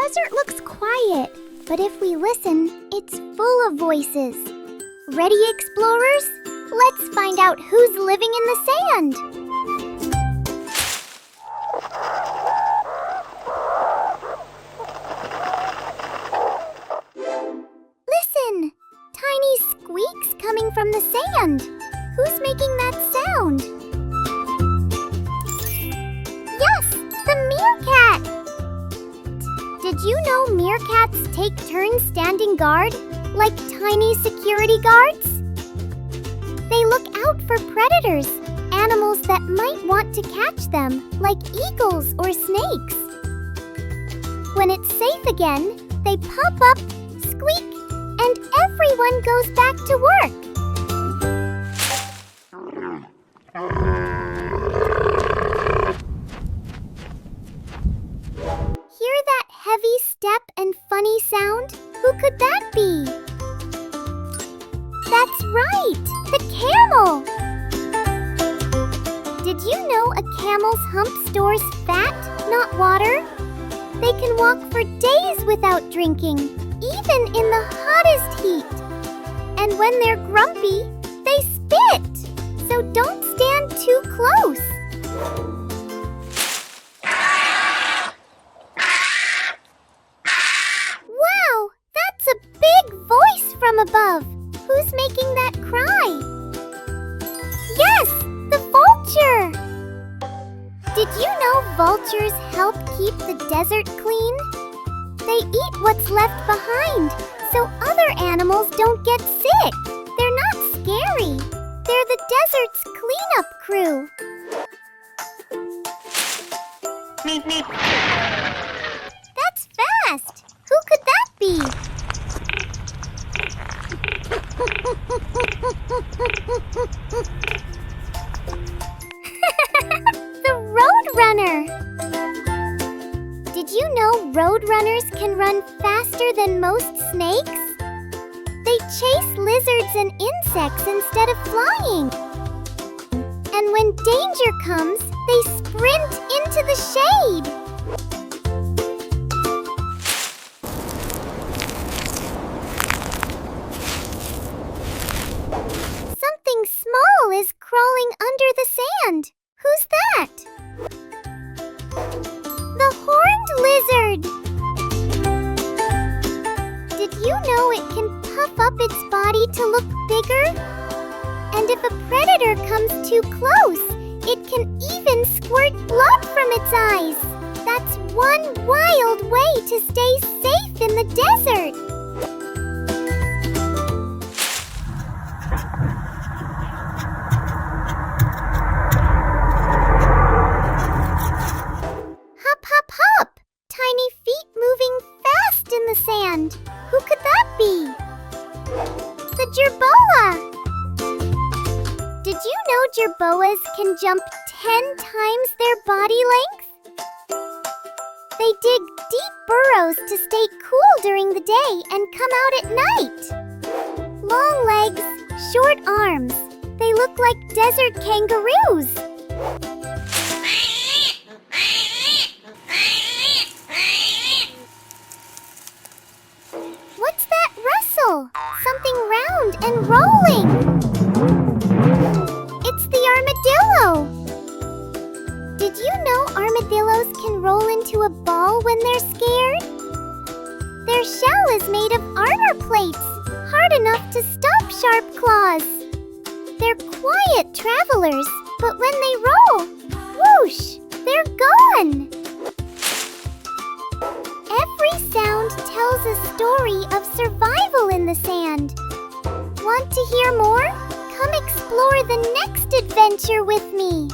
desert looks quiet, but if we listen, it's full of voices. Ready, explorers? Let's find out who's living in the sand. Listen! Tiny squeaks coming from the sand. Who's making that sound? Yes, the meerkat! Did you know meerkats take turns standing guard, like tiny security guards? They look out for predators, animals that might want to catch them, like eagles or snakes. When it's safe again, they pop up, squeak, and everyone goes back to work. Hear that heavy step and funny sound? Who could that be? That's right, the camel! Did you know a camel's hump stores fat, not water? They can walk for days without drinking, even in the hottest heat. And when they're grumpy, they spit. So don't stand too close. Wow, that's a big voice from above. Who's making that cry? Yes, the vulture! Did you know vultures help keep the desert clean? They eat what's left behind, so other animals don't get sick. They're not scary. They're the desert's cleanup crew. That's fast! Who could that be? The Roadrunner! Did you know Roadrunners can run faster than most snakes? They chase lizards and insects instead of flying. And when danger comes, they sprint into the shade. Something small is crawling under the sand. Who's that? The horned lizard! Did you know it can puff up its body to look bigger? And if a predator comes too close, it can even squirt blood from its eyes. That's one wild way to stay safe in the desert. Hop, hop, hop! Tiny feet moving fast in the sand. Who could that be? The Jerboa! Did you know Jerboas can jump 10 times their body length? They dig deep burrows to stay cool during the day and come out at night. Long legs, short arms. They look like desert kangaroos. What's that rustle? Something round and rolling. It's the armadillo. Did you know armadillos can roll into a ball when they're scared? Their shell is made of armor plates, hard enough to stop sharp claws. They're quiet travelers, but when they roll, whoosh, they're gone. Every sound tells a story of survival in the sand. Want to hear more? Come explore the next adventure with me.